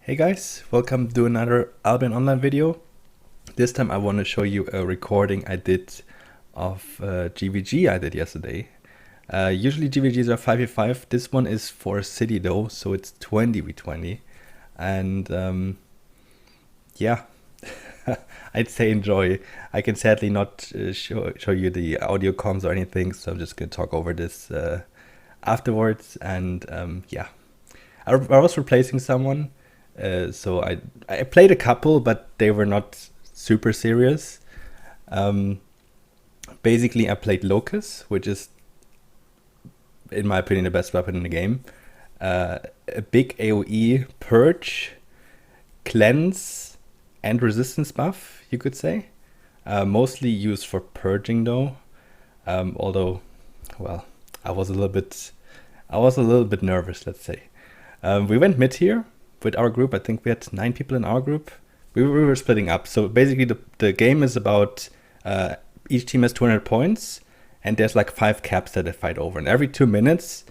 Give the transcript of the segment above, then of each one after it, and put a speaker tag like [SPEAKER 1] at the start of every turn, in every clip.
[SPEAKER 1] Hey guys, welcome to another Albion Online video. This time I want to show you a recording I did of GvG I did yesterday. Usually GvGs are 5v5, this one is for City though, so it's 20v20. And yeah, I'd say enjoy. I can sadly not show you the audio comms or anything, so I'm just going to talk over this afterwards. And yeah, I was replacing someone. So I played a couple, but they were not super serious. Basically, I played Locus, which is, in my opinion, the best weapon in the game. A big AoE purge, cleanse, and resistance buff, you could say. Mostly used for purging, though. Although, well, I was a little bit nervous, let's say. We went mid here with our group. I think we had 9 people in our group. We were splitting up. So basically the game is about each team has 200 points and there's like 5 caps that they fight over. And every 2 minutes,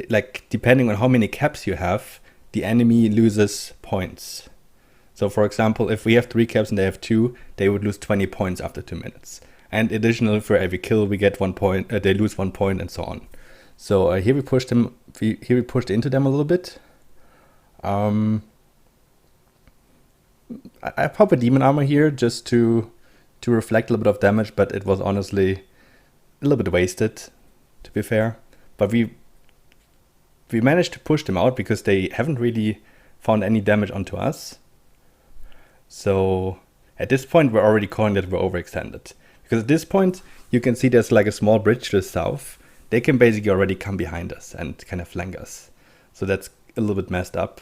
[SPEAKER 1] like depending on how many caps you have, the enemy loses points. So for example, if we have 3 caps and they have 2, they would lose 20 points after 2 minutes. And additionally, for every kill we get 1 point, they lose 1 point and so on. So here we pushed them. Here we pushed into them a little bit. I pop a demon armor here just to reflect a little bit of damage, but it was honestly a little bit wasted, to be fair. But we managed to push them out because they haven't really found any damage onto us. So at this point we're already calling that we're overextended, because at this point you can see there's like a small bridge to the south. They can basically already come behind us and kind of flank us. So that's a little bit messed up.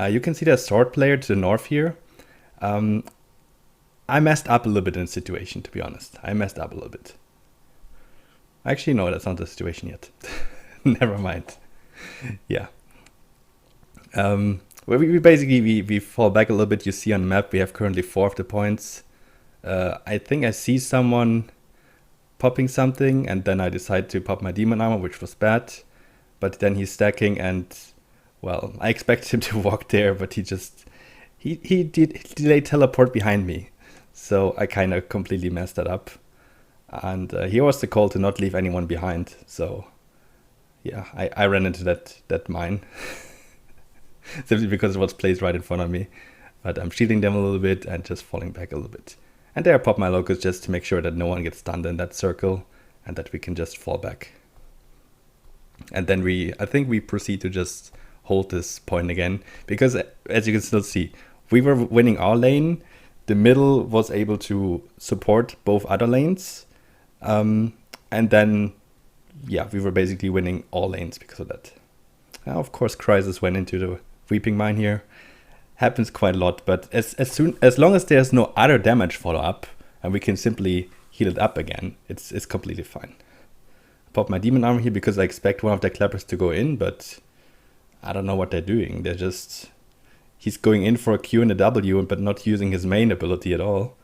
[SPEAKER 1] You can see there's sword player to the north here. I messed up a little bit in the situation, to be honest. I messed up a little bit. Actually, no, that's not the situation yet. Never mind. Yeah. We basically we fall back a little bit. You see on the map we have currently 4 of the points. I think I see someone popping something, and then I decide to pop my demon armor, which was bad. But then he's stacking, and well, I expected him to walk there, but he did delay teleport behind me. So I kind of completely messed that up. And here was the call to not leave anyone behind. So yeah, I ran into that mine. Simply because it was placed right in front of me. But I'm shielding them a little bit and just falling back a little bit. And there I pop my locust just to make sure that no one gets stunned in that circle and that we can just fall back. And then I think we proceed to just hold this point again, because as you can still see, we were winning our lane. The middle was able to support both other lanes. And then, yeah, we were basically winning all lanes because of that. Now, of course, Crisis went into the Reaping Mine here. Happens quite a lot, but as long as there's no other damage follow up and we can simply heal it up again, it's completely fine. Pop my demon armor here because I expect one of their clappers to go in, but I don't know what they're doing. He's going in for a Q and a W, but not using his main ability at all.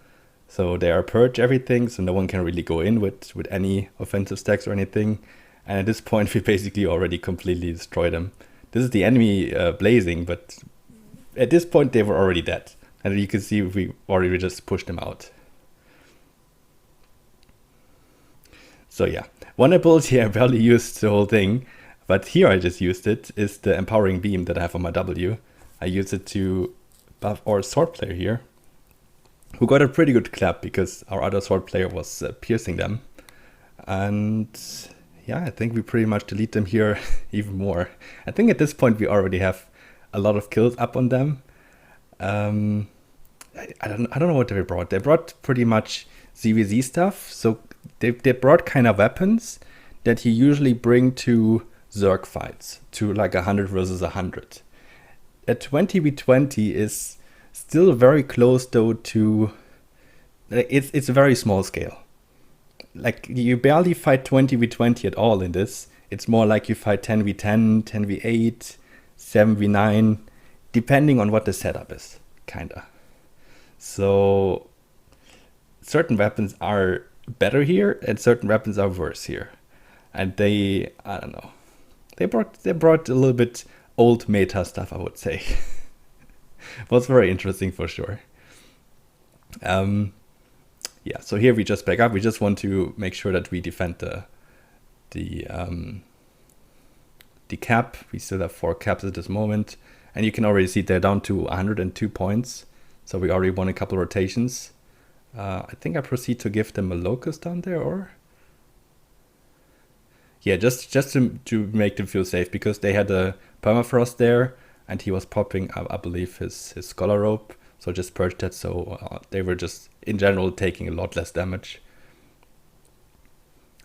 [SPEAKER 1] So they are purge everything, so no one can really go in with any offensive stacks or anything. And at this point, we basically already completely destroyed them. This is the enemy blazing, but at this point they were already dead. And you can see we already just pushed them out. So yeah, one ability I barely used the whole thing, but here I just used it, is the empowering beam that I have on my W. I used it to buff our sword player here, who got a pretty good clap because our other sword player was piercing them. And yeah, I think we pretty much delete them here even more. I think at this point we already have a lot of kills up on them. I don't know what they brought. They brought pretty much GvG stuff. So they brought kind of weapons that you usually bring to Zerg fights, to like 100 versus 100. A 20v20 is still very close though to, it's a very small scale. Like you barely fight 20v20 at all in this. It's more like you fight 10v10, 10v8, 7v9, depending on what the setup is, kinda. So certain weapons are better here and certain weapons are worse here. And I don't know. They brought a little bit old meta stuff, I would say. Was very interesting for sure. Yeah, so here we just back up. We just want to make sure that we defend the cap. We still have 4 caps at this moment, and you can already see they're down to 102 points. So we already won a couple rotations. I think I proceed to give them a locust down there, or yeah, just to make them feel safe, because they had a permafrost there, and he was popping, I believe, his scholar rope. So just purge that, so they were just in general taking a lot less damage.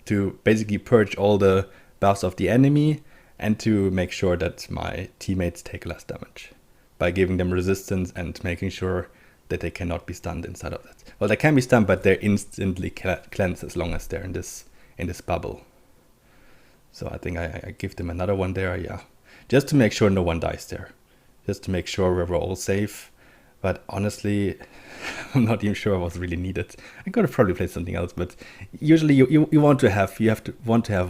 [SPEAKER 1] To basically purge all the buffs of the enemy, and to make sure that my teammates take less damage by giving them resistance and making sure that they cannot be stunned inside of that. Well, they can be stunned, but they're instantly cleansed as long as they're in this bubble. So I think I give them another one there, yeah, just to make sure no one dies there, just to make sure we were all safe. But honestly, I'm not even sure what's really needed. I could have probably played something else, but usually you want to have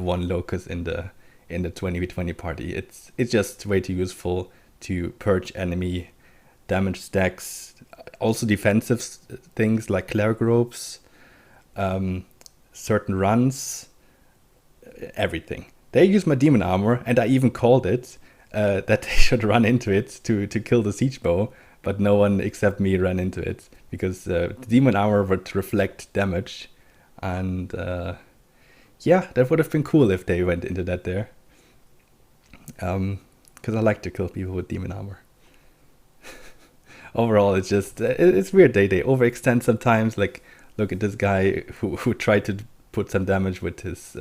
[SPEAKER 1] one locust in the 20v20 party. It's just way too useful to purge enemy damage stacks, also defensive things like cleric ropes, certain runs, everything. They use my demon armor, and I even called it that they should run into it to kill the siege bow. But no one except me ran into it, because the demon armor would reflect damage. And yeah, that would have been cool if they went into that there. Because I like to kill people with demon armor. Overall, it's just, it's weird. They overextend sometimes. Like, look at this guy who tried to put some damage with his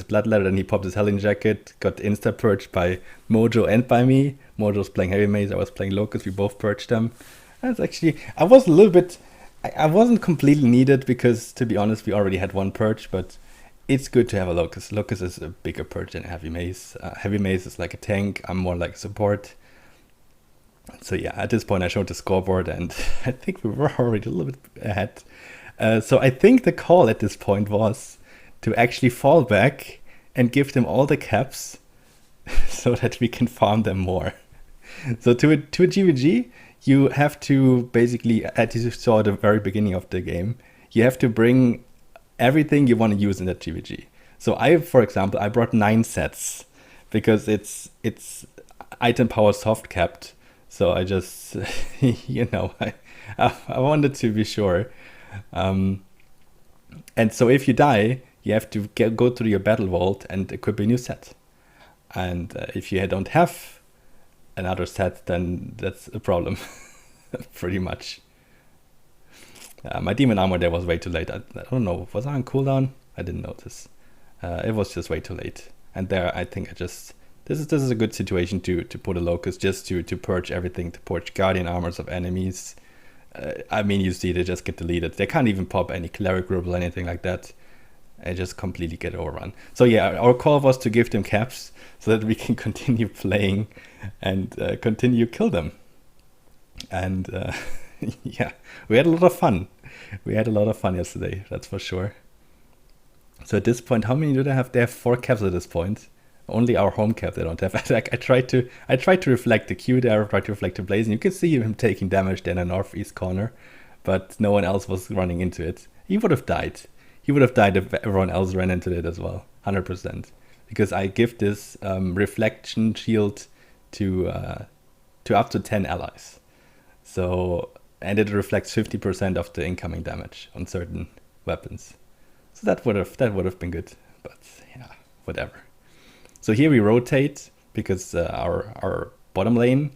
[SPEAKER 1] blood letter, and he popped his Helling Jacket, got insta-purged by Mojo and by me. Mojo's playing Heavy Maze, I was playing Locust, we both purged them. That's actually, I was a little bit, I wasn't completely needed, because to be honest, we already had one purge, but it's good to have a Locust. Locust is a bigger purge than Heavy Maze. Heavy Maze is like a tank, I'm more like a support. So yeah, at this point I showed the scoreboard, and I think we were already a little bit ahead. So I think the call at this point was to actually fall back and give them all the caps so that we can farm them more. So to a GvG, you have to basically, as you saw at the very beginning of the game, you have to bring everything you want to use in that GvG. So for example, I brought 9 sets because it's item power soft capped. So I just, I wanted to be sure. And so if you die, you have to go to your battle vault and equip a new set. And if you don't have another set, then that's a problem, pretty much. My demon armor there was way too late. I don't know, was I on cooldown? I didn't notice. It was just way too late. And there, I think this is a good situation to put a locust, just to purge everything, to purge guardian armors of enemies. I mean, you see, they just get deleted. They can't even pop any cleric rope or anything like that. And just completely get overrun. So yeah, our call was to give them caps so that we can continue playing and continue kill them. And yeah, we had a lot of fun. We had a lot of fun yesterday, that's for sure. So at this point, how many do they have? They have 4 caps at this point. Only our home cap they don't have. I tried to reflect the Q there, I tried to reflect the blaze, and you can see him taking damage there in the northeast corner, but no one else was running into it. He would have died. He would have died if everyone else ran into it as well, 100%. Because I give this reflection shield to up to 10 allies. So, and it reflects 50% of the incoming damage on certain weapons. So that would have been good, but yeah, whatever. So here we rotate because our bottom lane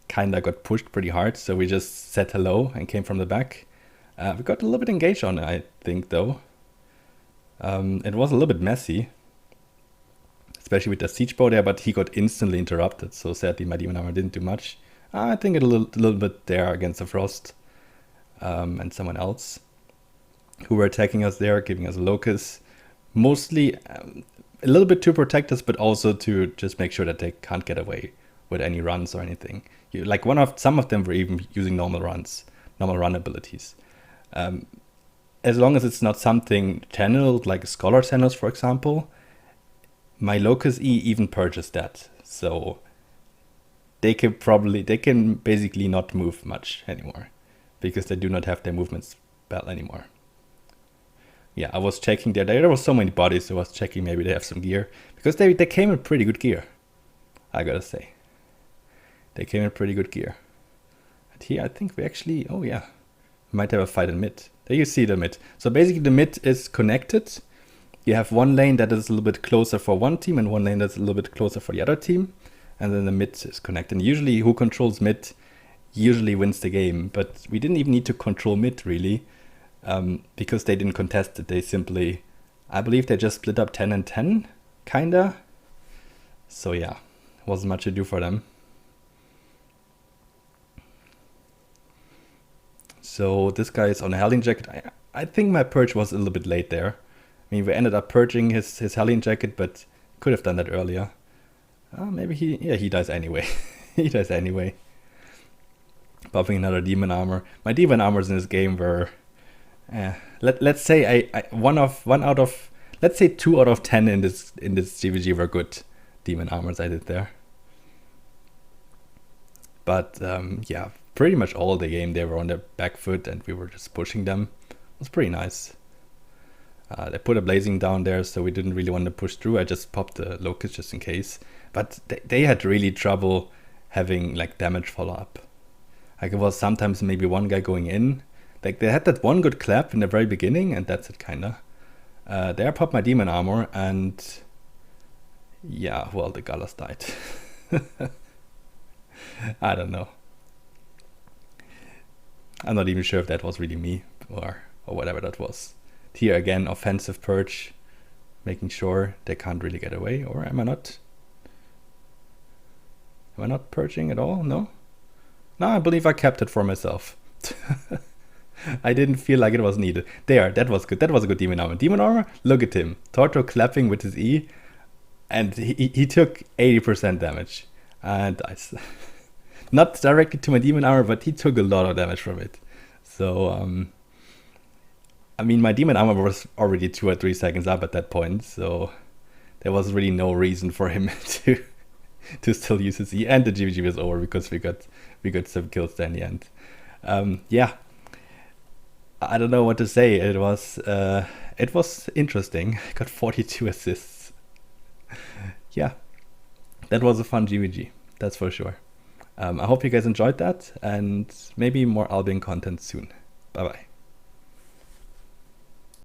[SPEAKER 1] kinda got pushed pretty hard. So we just said hello and came from the back. We got a little bit engaged on it, I think, though. It was a little bit messy, especially with the siege bow there, but he got instantly interrupted. So sadly, my demon armor didn't do much. I think a little bit there against the frost and someone else who were attacking us there, giving us a locust. Mostly a little bit to protect us, but also to just make sure that they can't get away with any runs or anything. Some of them were even using normal run abilities. As long as it's not something channeled, like Scholar channels, for example, my Locust E even purges that. So they can basically not move much anymore because they do not have their movement spell anymore. Yeah, I was checking there was so many bodies, so I was checking maybe they have some gear, because they came in pretty good gear, I gotta say. They came in pretty good gear. And here I think we actually, oh yeah, might have a fight in mid. There you see the mid. So basically the mid is connected. You have one lane that is a little bit closer for one team and one lane that's a little bit closer for the other team. And then the mid is connected. And usually who controls mid usually wins the game. But we didn't even need to control mid really, because they didn't contest it. They simply, I believe they just split up 10 and 10, kinda. So yeah, wasn't much to do for them. So this guy is on a Hellion Jacket. I think my purge was a little bit late there. I mean, we ended up purging his Hellion Jacket, but could have done that earlier. Maybe he dies anyway. He dies anyway. Buffing another Demon Armor. My Demon Armors in this game were, let's say let's say 2 out of 10 in this GvG were good Demon Armors I did there. But yeah, pretty much all the game they were on their back foot and we were just pushing them. It was pretty nice. They put a Blazing down there, so we didn't really want to push through. I just popped the Locust just in case. But they had really trouble having like damage follow up. Like it was sometimes maybe one guy going in. Like they had that one good clap in the very beginning and that's it kinda. There I popped my Demon Armor and yeah, well, the Gallas died. I don't know. I'm not even sure if that was really me or whatever that was. Here again, offensive purge, making sure they can't really get away. Or am I not? Am I not purging at all? No? No, I believe I kept it for myself. I didn't feel like it was needed. There, that was good. That was a good Demon Armor. Demon Armor, look at him. Torto clapping with his E. And he took 80% damage. And not directly to my Demon Armor, but he took a lot of damage from it. So, I mean, my Demon Armor was already 2 or 3 seconds up at that point, so there was really no reason for him to still use his E, and the GvG was over because we got some kills there in the end. Yeah, I don't know what to say. It was interesting. I got 42 assists. Yeah, that was a fun GvG, that's for sure. I hope you guys enjoyed that, and maybe more Albion content soon. Bye bye.